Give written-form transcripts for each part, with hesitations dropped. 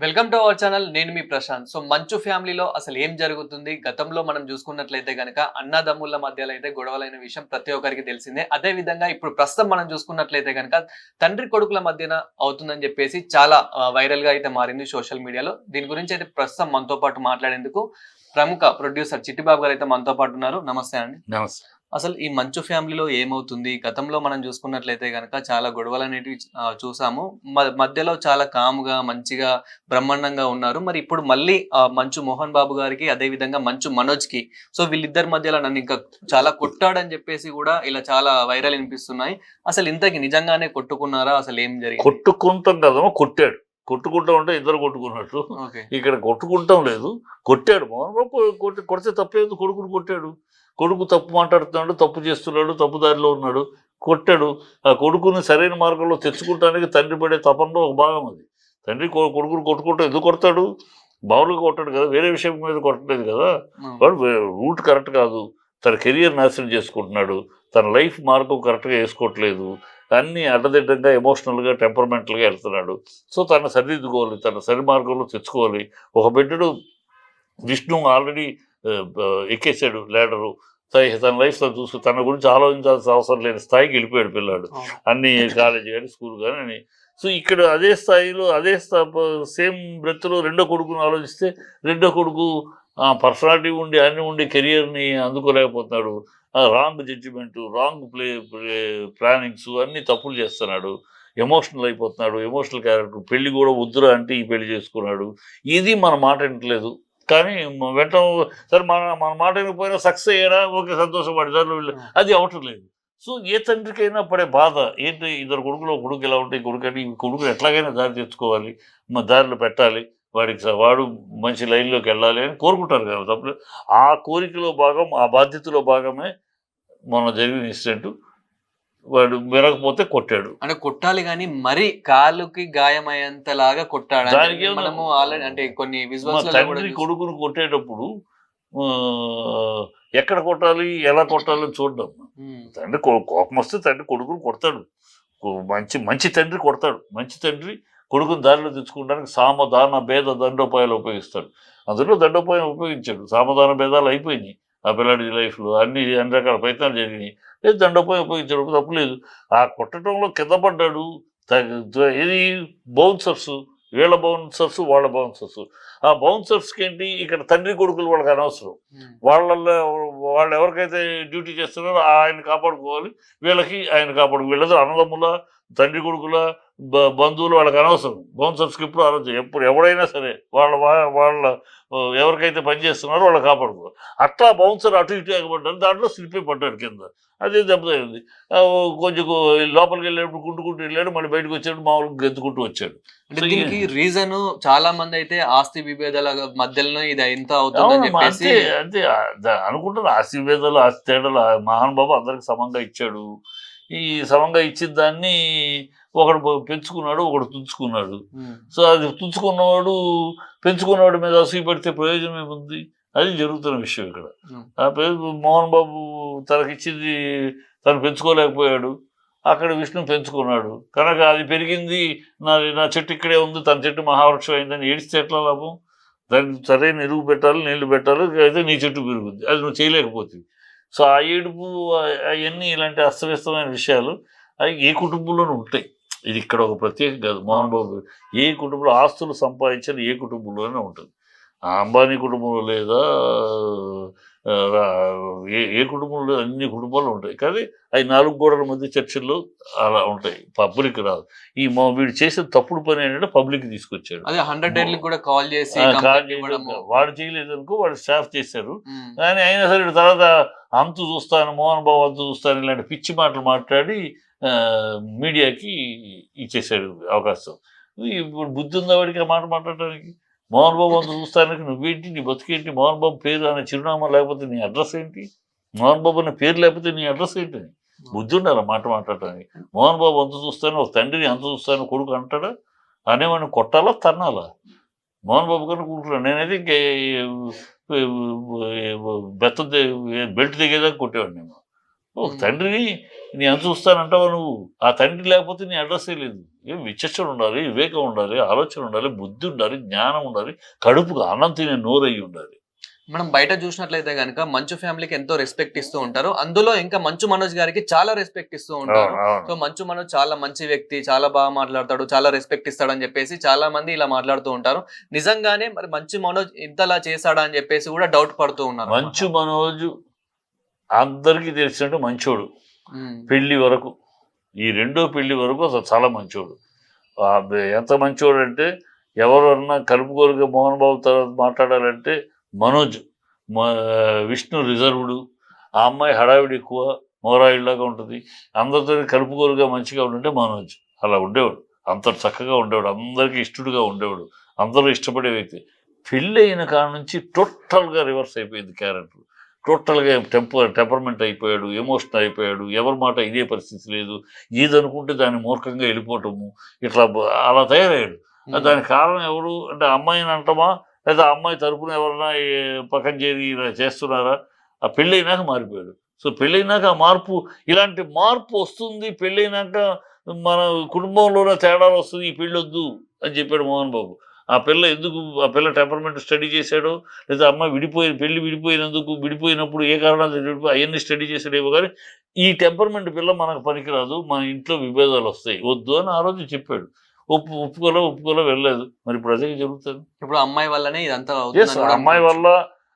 Welcome to our channel. నేను మీ Prashanth. So, 'మంచు ఫ్యామిలీలో' అసలు ఏం జరుగుతుంది? గతంలో మనం చూసుకున్నట్లయితే గనక అన్నదమ్ముల మధ్యలో అయితే గొడవలైన విషయం ప్రతి ఒక్కరికి తెలిసిందే. అదే విధంగా ఇప్పుడు ప్రస్తుతం మనం చూసుకున్నట్లయితే గనక తండ్రి కొడుకుల మధ్యన అవుతుందని చెప్పేసి చాలా వైరల్‌గా అయితే మారింది సోషల్ మీడియాలో. దీని గురించి అయితే ప్రస్తుతం మనతో పాటు మాట్లాడేందుకు ప్రముఖ ప్రొడ్యూసర్ చిట్టిబాబు గారైతే మనతో పాటు ఉన్నారు. నమస్తే అండి. నమస్తే. అసలు ఈ 'మంచు ఫ్యామిలీలో' ఏమవుతుంది? గతంలో మనం చూసుకున్నట్లయితే గనక చాలా గొడవలనేటివి చూసాము. మధ్యలో చాలా కామ్‌గా, మంచిగా, బ్రహ్మాండంగా ఉన్నారు. మరి ఇప్పుడు మళ్ళీ 'మంచు మోహన్ బాబు' గారికి, అదే విధంగా 'మంచు మనోజ్‌కి' సో వీళ్ళిద్దరి మధ్యలో నన్నింకా చాలా కొట్టాడని చెప్పేసి గూడా ఇలా చాలా వైరల్ ఇనిపిస్తున్నాయి. అసలు ఇంతకి నిజంగానే కొట్టుకున్నారా? అసలేం జరిగింది? కొట్టుకుంటాం కదమ్మా, కొట్టాడు. కొట్టుకుంటాం అంటే ఇద్దరు కొట్టుకున్నట్టు. ఓకే. ఇక్కడ కొట్టుకుంటాం లేదు. కొట్టాడు. మోహన్ బాబు కొడితే తప్పేంది? కొడుకుని కొట్టాడు. కొడుకు తప్పు మాట్లాడుతున్నాడు, తప్పు చేస్తున్నాడు, తప్పు దారిలో ఉన్నాడు. కొట్టాడు. ఆ కొడుకుని సరైన మార్గంలో తెచ్చుకుంటానికి తండ్రి పడే తపనలో ఒక భాగం అది. తండ్రి కొడుకుని కొట్టుకుంటూ ఎందుకు కొడతాడు? మామూలుగా కొట్టాడు కదా, వేరే విషయం మీద కొట్టలేదు కదా. హ్మ్. వాడు రూట్ కరెక్ట్ కాదు. తన కెరియర్ నాశనం చేసుకుంటున్నాడు. తన లైఫ్ మార్గం కరెక్ట్‌గా ఏసుకోవట్లేదు. అన్నీ అడ్డదిడ్డంగా, ఎమోషనల్‌గా, టెంపరమెంటల్‌గా ఎళ్తున్నాడు. సో, తనను సరిదిద్దుకోవాలి. తన సరి మార్గంలో తెచ్చుకోవాలి. ఒక బిడ్డడు విష్ణు ఆల్రెడీ ఎక్కేసాడు ల్యాడరు. తన లైఫ్ తను తన గురించి ఆలోచించాల్సిన అవసరం లేని స్థాయికి వెళ్ళిపోయాడు పిల్లాడు. అవును. అన్ని కాలేజీ గాని, స్కూల్ గాని అని. సో, ఇక్కడ అదే స్థాయిలో అదే సేమ్ బ్రెత్‌లో రెండో కొడుకుని ఆలోచిస్తే, రెండో కొడుకు పర్సనాలిటీ ఉండి, అన్నీ ఉండి కెరియర్‌ని అందుకోలేకపోతున్నాడు. రాంగ్ జడ్జిమెంటు, రాంగ్ ప్లానింగ్స్ అన్నీ తప్పులు చేస్తున్నాడు. ఎమోషనల్ అయిపోతున్నాడు. Emotional character. పెళ్లి కూడా వద్దురా అంటే ఈ పెళ్లి చేసుకున్నాడు. ఇది మన మాట వింటలేదు. కానీ వెంట సరే మన మాట వినకపోయినా సక్సెస్ అయ్యాడా ఓకే, సంతోషపడతారు వీళ్ళు. అది అవ్వటం లేదు. సో, ఏ తండ్రికైనా పడే బాధ ఏంటి? ఇద్దరు కొడుకులు, ఒక కొడుకు ఎలా ఉంటే ఈ కొడుకు అంటే ఈ కొడుకుని ఎట్లాగైనా దారి తెచ్చుకోవాలి. దారిలో పెట్టాలి. వాడు మంచి లైన్‌లోకి వెళ్ళాలి అని కోరుకుంటారు కదా! తప్పులేదు. ఆ కోరికలో భాగం, ఆ బాధ్యతలో భాగమే మొన్న జరిగిన ఇన్సిడెంట్. వాడు వినకపోతే కొట్టాడు. అంటే కొట్టాలి గానీ, మరీ కాలుకి గాయమయ్యేంతలాగా కొట్టాడు. అంటే దానికేమన్నా మనము ఆల్రెడీ అంటే కొన్ని మా విజువల్స్‌లలో గూడా తండ్రి కొడుకుని కొట్టేటప్పుడు ఆహ్, ఎక్కడ కొట్టాలి? ఎలా కొట్టాలో చూడడం. హ్మ్. తండ్రి కోపమొస్తే తండ్రి కొడుకుని కొడతాడు. మంచి మంచి తండ్రి కొడతాడు. మంచి తండ్రి కొడుకుని దారిలో తెచ్చుకోవడానికి సామధాన భేద దండోపాయాలు ఉపయోగిస్తాడు. అందులో దండోపాయం ఉపయోగించాడు. సామధాన భేదాలు అయిపోయినాయి. ఆ పిల్లాడి లైఫ్‌లో అన్ని రకాల ప్రయత్నాలు జరిగినాయి. లేదు, దండోపాయం ఉపయోగించాడు, తప్పులేదు. ఆ కొట్టడంలో కింద పడ్డాడు. ఏది బౌన్సర్స్, వీళ్ళ బౌన్సర్స్, వాళ్ళ బౌన్సర్స్. ఆ బౌన్సర్స్‌కేంటి ఇక్కడ తండ్రి కొడుకులు వాళ్ళకి అనవసరం. హ్మ్. వాళ్ళల్లో వాళ్ళు ఎవరికైతే డ్యూటీ చేస్తున్నారో ఆయన కాపాడుకోవాలి. వీళ్ళకి ఆయన వీళ్ళిద్దరు అన్నదమ్ముల, తండ్రి కొడుకుల, బంధువులు వాళ్ళకి అనవసరం. బౌన్సర్స్‌కి ఎప్పుడు అనవసరం. ఎప్పుడు ఎవడైనా సరే వాళ్ళ ఎవరికైతే పని చేస్తున్నారో వాళ్ళని కాపాడుకోవాలి. అట్లా బౌన్సర్ అటు ఇటు ఎగబడ్డాడు. దాంట్లో స్లిప్ అయి పడ్డాడు కింద. అదే దెబ్బ తగిలింది. కొంచెం లోపలికెళ్ళేటప్పుడు కుంటుకుంటూ వెళ్ళాడు. మళ్ళీ బయటకొచ్చాడు. మామూలుగా గెంతుకుంటూ వచ్చాడు. అంటే సో, దీనికి రీజను చాలా మందైతే ఆస్తి విభేదాల మధ్యలోనే ఇది ఇంత అవుతుందని అవునమ్మా. జెప్పేసి అంతే. అంతే. అనుకుంటాను ఆస్తి విభేదాలు, ఆస్తి తేడాలు మహానుభావ అందరికి సమంగా ఇచ్చాడు. ఈ సమంగా ఇచ్చిన దాన్ని ఒకడు పెంచుకున్నాడు, ఒకడు తుంచుకున్నాడు. హ్మ్. సో, అది తుంచుకున్నవాడు పెంచుకున్నవాడి మీద అసూయ పడితే ప్రయోజనం ఏముంది? అది జరుగుతున్న విషయం ఇక్కడ. హ్మ్. ఆ పేరు మోహన్ బాబు తనకిచ్చింది తను పెంచుకోలేకపోయాడు. అక్కడ విష్ణు పెంచుకున్నాడు. కనుక అది పెరిగింది, నా చెట్టు ఇక్కడే ఉంది, తన చెట్టు మహావృక్షం అయిందని ఏడిస్తే ఎట్లా లాభం? దానికి సరైన ఎరువు పెట్టాలి, నీళ్లు పెట్టాలి. అయితే నీ చెట్టు పెరుగుద్ది. అది నువ్వు చేయలేకపోతివి. సో, ఆ ఏడుపు అయన్నీ ఇలాంటి అస్తవ్యస్తమైన విషయాలు అవి ఏ కుటుంబంలోనూ ఉంటాయి. ఇది ఇక్కడ ఒక ప్రత్యేకం కాదు. మోహన్ బాబు ఏ కుటుంబంలో ఆస్తులు సంపాదించిన ఏ కుటుంబంలోనే ఉంటుంది. ఆ అంబానీ కుటుంబంలో లేదా రా ఏ కుటుంబంలో అన్ని కుటుంబాలు ఉంటాయి. కానీ అయి 4 గోడల మధ్య చర్చల్లో అలా ఉంటాయి. పబ్లిక్ రాదు. వీడు చేసిన తప్పుడు పని ఏంటంటే పబ్లిక్‌కి తీసుకొచ్చాడు. అదే 100 డేర్‌లకి గూడా కాల్ జేసి కాల్ కంప్లెయింట్ చేయడం ఇవ్వడము. వాడు చేయలేదనుకో, వాడు స్టాఫ్ చేశారు. హ్మ్. కానీ అయినా సరే ఈడు తర్వాత అంతు చూస్తాను, మోహన్ బాబు అంతు చూస్తాను ఇలాంటి పిచ్చి మాటలు మాట్లాడి మీడియాకి ఇచ్చేసాడు అవకాశం. ఇప్పుడు బుద్ధి ఉందా వాడికి ఆ మాట మాట్లాడటానికి? మోహన్ బాబు అంతు చూస్తానికి నువ్వేంటి? నీ బతుకేంటి? మోహన్ బాబు పేరు అనే చిరునామా లేకపోతే నీ అడ్రస్ ఏంటి? మోహన్ బాబు అనే పేరు లేకపోతే నీ అడ్రస్ ఏంటి? బుద్ధి ఉండాలి ఆ మాట మాట్లాడటానికి. మోహన్ బాబు అంతు చూస్తాను, ఒక తండ్రిని అంతు చూస్తాను కొడుకు అంటాడా? అనేవాడిని కొట్టాలా? తన్నాలా? మోహన్ బాబు గారిని కూర్చున్నాను. నేనైతే బెత్తం బెల్ట్ దిగేదాకా కొట్టేవాడిని నేను. ఒక తండ్రిని నీ అంత చూస్తానంటావా నువ్వు? ఆ తండ్రి లేకపోతే నీ అడ్రస్సే లేదు. ఏం విచక్షణ ఉండాలి, వివేకం ఉండాలి, ఆలోచన ఉండాలి, బుద్ధి ఉండాలి, జ్ఞానం ఉండాలి, కడుపుకు అన్నం తినే నోరయ్యి ఉండాలి. మనం బయట చూసినట్లయితే గనుక మంచు ఫ్యామిలీకి ఎంతో రెస్పెక్ట్ ఇస్తూ ఉంటారు. అందులో ఇంకా మంచు మనోజ్ గారికి చాలా రెస్పెక్ట్ ఇస్తూ ఉంటారు. అవును. అవును. సో మంచు మనోజ్ చాలా మంచి వ్యక్తి, చాలా బాగా మాట్లాడతాడు, చాలా రెస్పెక్ట్ ఇస్తాడని చెప్పేసి చాలా మంది ఇలా మాట్లాడుతూ ఉంటారు. నిజంగానే మరి మంచు మనోజ్ ఇంతలా చేశాడా అని చెప్పేసి కూడా డౌట్ పడుతూ ఉన్నారు. మంచు మనోజు అందరికీ తెలిసినట్టు మంచోడు. హ్మ్. పెళ్లి వరకు, ఈ రెండో పెళ్లి వరకు అసలు చాలా మంచోడు. ఎంత మంచోడంటే ఎవరన్నా కలుపుకోలుగా మోహన్ బాబు తర్వాత మాట్లాడాలంటే మనోజ్, విష్ణు రిజర్వ్డ్, ఆ అమ్మాయి హడావిడి ఎక్కువ, మోరాయిల్లాగా ఉంటుంది, అందరితో కలుపుకోలుగా మంచిగా ఉంటుంటే మనోజ్ అలా ఉండేవాడు. అంత చక్కగా ఉండేవాడు, అందరికీ ఇష్టడుగా ఉండేవాడు, అందరూ ఇష్టపడే వ్యక్తి. పెళ్ళి అయిన కాడ నుంచి టోటల్గా రివర్స్ అయిపోయింది క్యారెక్టర్. టోటల్గా టెంపర్మెంట్ అయిపోయాడు, ఎమోషనల్ అయిపోయాడు, ఎవరి మాట ఇదే పరిస్థితి లేదు, ఏదనుకుంటే దాన్ని మూర్ఖంగా వెళ్ళిపోవటము, ఇట్లా అలా తయారయ్యాడు. దానికి కారణం ఎవరు అంటే అమ్మాయిని అంటామా, లేదా అమ్మాయి తరపున ఎవరన్నా పక్కన చేరి ఇలా చేస్తున్నారా? ఆ పెళ్ళైనాక మారిపోయాడు. సో పెళ్ళైనాక ఆ మార్పు, ఇలాంటి మార్పు వస్తుంది పెళ్ళైనాక, మన కుటుంబంలోనే తేడాలు వస్తుంది, ఈ పెళ్ళొద్దు అని చెప్పాడు మోహన్ బాబు. ఆ పిల్ల ఎందుకు, ఆ పిల్ల టెంపర్మెంట్ స్టడీ చేశాడో, లేదా అమ్మాయి పెళ్లి విడిపోయినందుకు, విడిపోయినప్పుడు ఏ కారణాలు అవన్నీ స్టడీ చేశాడేమో కానీ ఈ టెంపర్మెంట్ పిల్ల మనకు పనికిరాదు, మన ఇంట్లో విభేదాలు వస్తాయి, వద్దు అని ఆ రోజు చెప్పాడు. ఒప్పుకోలే వెళ్ళలేదు. మరి ఇప్పుడు అదే జరుగుతుంది. ఇప్పుడు అమ్మాయి వల్లనే ఇదంతా ఎస్, అవుతుందని కూడా అమ్మాయి అనుకోవచ్చు. వల్ల,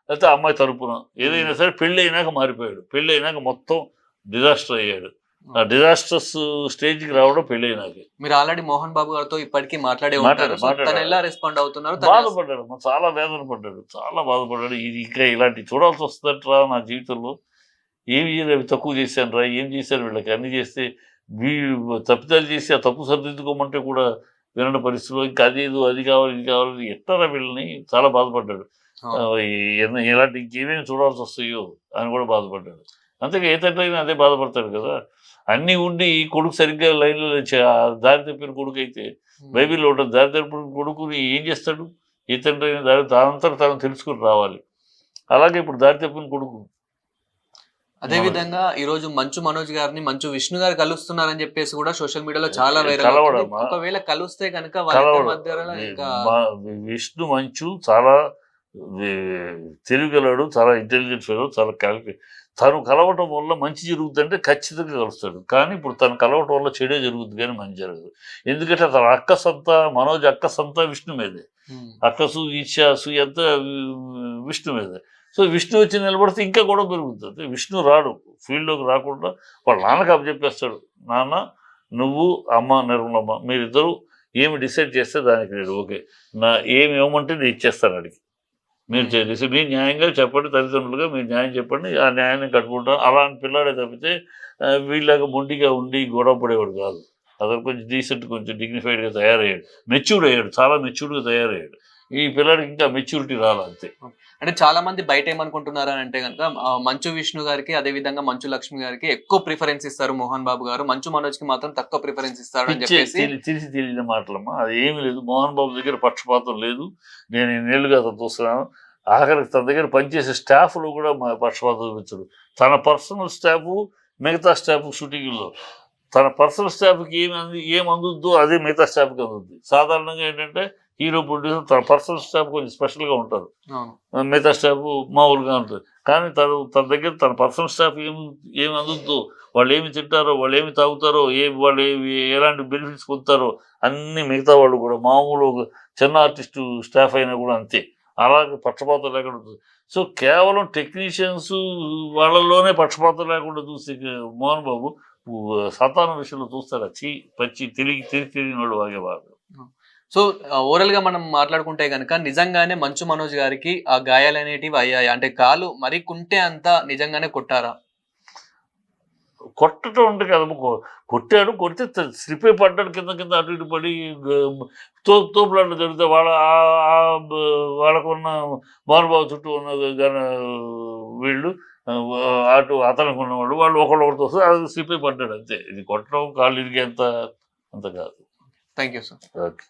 లేకపోతే అమ్మాయి తరపున ఏదైనా సరే పెళ్ళి అయినాక మారిపోయాడు. పెళ్ళి అయినాక మొత్తం డిజాస్టర్ అయ్యాడు. ఆ డిజాస్టర్స్ స్టేజ్కి రావడం పెళ్ళి అయినాకే. మీరు ఆల్రెడీ మోహన్ బాబు గారితో ఇప్పటికీ మాట్లాడే ఉంటారు. సో తను ఎలా రెస్పాండ్ అవుతున్నారు? బాధపడ్డాడు, చాలా వేదన పడ్డాడు, చాలా బాధపడ్డాడు. ఇది ఇంకా ఇలాంటి చూడాల్సి వస్తుందట్రా నా జీవితంలో, ఏమి చేయలేదు, తక్కువ చేశాను రా, ఏం చేశాను వీళ్ళకి, అన్ని చేస్తే తప్పిదాలు చేసి ఆ తప్పు సరిదిద్దుకోమంటే కూడా వినని పరిస్థితిలో, ఇంకా అది కావాలి ఇది కావాలి, ఎట్టారా వీళ్ళని, చాలా బాధపడ్డాడు. ఇలాంటి ఇంకేమేమి చూడాల్సి వస్తాయో అని కూడా బాధపడ్డాడు. అంతేగా ఏ తండ్రి అయినా అదే బాధపడతాడు కదా. అన్నీ ఉండి కొడుకు సరిగ్గా లైన్లో దారి తప్పిన కొడుకు అయితే, బైబిల్లో ఉంటుంది, దారి తప్పిన కొడుకుని ఏం చేస్తాడు? ఏ తండ్రి అయినా తానంతా తాను తెలుసుకుని రావాలి. అలాగే ఇప్పుడు దారి తప్పిన కొడుకు. అదే విధంగా ఈ రోజు మంచు మనోజ్ గారిని మంచు విష్ణు గారు కలుస్తున్నారని చెప్పేసి కూడా సోషల్ మీడియాలో చాలా వైరల్ అవుతుంది. ఒకవేళ కలిస్తే కనుక వాళ్ళిద్దరి మధ్యలో ఇంకా విష్ణు మంచు చాలా తెలివిగలడు, చాలా ఇంటెలిజెంట్ ఫెలో, చాలా తను కలవటం వల్ల మంచి జరుగుతుందంటే ఖచ్చితంగా కలుస్తాడు. కానీ ఇప్పుడు తను కలవటం వల్ల చెడే జరుగుతుంది కానీ మంచి జరగదు. ఎందుకంటే తన అక్కసంతా, మనోజ్ అక్కసంతా విష్ణు మీదే, అక్కసు ఈర్ష్యాసు అంతా విష్ణు మీదే. సో విష్ణు వచ్చి నిలబడితే ఇంకా గొడవ పెరుగుతుంది. విష్ణు రాడు, ఫీల్డ్లోకి రాకుండా వాళ్ళ నాన్నకి అప్పచెప్పేస్తాడు. నాన్న, నువ్వు, అమ్మ నిర్మలమ్మ, మీరిద్దరూ ఏమి డిసైడ్ చేస్తే దానికి నేను ఓకే, ఏమి ఇవ్వమంటే నేను ఇచ్చేస్తాను అడిగి, మీరు చేసి మీరు న్యాయంగా చెప్పండి, తల్లిదండ్రులుగా మీరు న్యాయం చెప్పండి, ఆ న్యాయాన్ని కట్టుకుంటాను. అలాంటి పిల్లాడే తప్పితే వీళ్ళగా మొండిగా ఉండి గొడవ పడేవాడు కాదు. అతను కొంచెం డీసెంట్, కొంచెం డిగ్నిఫైడ్గా తయారయ్యాడు, మెచ్యూర్డ్ అయ్యాడు, చాలా మెచ్యూర్డ్గా తయారయ్యాడు. ఈ పిల్లాడికి ఇంకా మెచ్యూరిటీ రాలి అంతే. అంటే చాలా మంది బయట ఏమనుకుంటున్నారు అని అంటే కనుక మంచు విష్ణు గారికి, అదే విధంగా మంచు లక్ష్మి గారికి ఎక్కువ ప్రిఫరెన్స్ ఇస్తారు మోహన్ బాబు గారు, మంచు మనోజ్ కి మాత్రం తక్కువ ప్రిఫరెన్స్ ఇస్తారు అని చెప్పేసి తెలిసిన మాటలమ్మా. అది ఏమి లేదు, మోహన్ బాబు దగ్గర పక్షపాతం లేదు. నేను ఇన్నేళ్ళుగా అతను చూస్తున్నాను. ఆఖరికి తన దగ్గర పనిచేసే స్టాఫ్లో కూడా మా పక్షపాతం చూపించడు. తన పర్సనల్ స్టాఫ్, మిగతా స్టాఫ్ షూటింగ్లో తన పర్సనల్ స్టాఫ్కి ఏం అందుద్దో అదే మిగతా స్టాఫ్కి అందుద్ది. సాధారణంగా ఏంటంటే హీరో ప్రొడ్యూసర్ తన పర్సనల్ స్టాఫ్ కొంచెం స్పెషల్గా ఉంటారు, మిగతా స్టాఫ్ మామూలుగా ఉంటుంది. కానీ తన దగ్గర తన పర్సనల్ స్టాఫ్ ఏమి అందుద్దో, వాళ్ళు ఏమి తింటారో, వాళ్ళు ఏమి తాగుతారో, వాళ్ళు ఎలాంటి బెనిఫిట్స్ పొందుతారో అన్నీ మిగతా వాళ్ళు కూడా, మామూలు చిన్న ఆర్టిస్టు స్టాఫ్ అయినా కూడా అంతే. అలాగే పక్షపాతం లేకుండా ఉంటుంది. సో కేవలం టెక్నీషియన్స్ వాళ్ళలోనే పక్షపాతం లేకుండా చూసి మోహన్ బాబు సంతానం విషయంలో చూస్తాడు, పచ్చి తెలియని వాడు వాగే బాగా. సో ఓవరాల్ గా మనం మాట్లాడుకుంటే గనక నిజంగానే మంచు మనోజ్ గారికి ఆ గాయాలు అనేటివి అయ్యాయి అంటే కాలు మరి కుంటే అంతా నిజంగానే కొట్టారా? కొట్టడం అంటే కదా, కొట్టాడు, కొడితే స్లిప్ అయి పడ్డాడు, కింద అటు ఇటు పడి తోపులాట్లు జరిగితే వాళ్ళకున్న మహానుభావ చుట్టూ ఉన్న వీళ్ళు అటు అతనికి ఉన్నవాళ్ళు వాళ్ళు ఒకళ్ళొకరితో వస్తే అది స్లిప్ అయి పడ్డాడు అంతే. ఇది కొట్టడం కాళ్ళు ఇరిగేంత అంత కాదు. Thank you sir. ఓకే.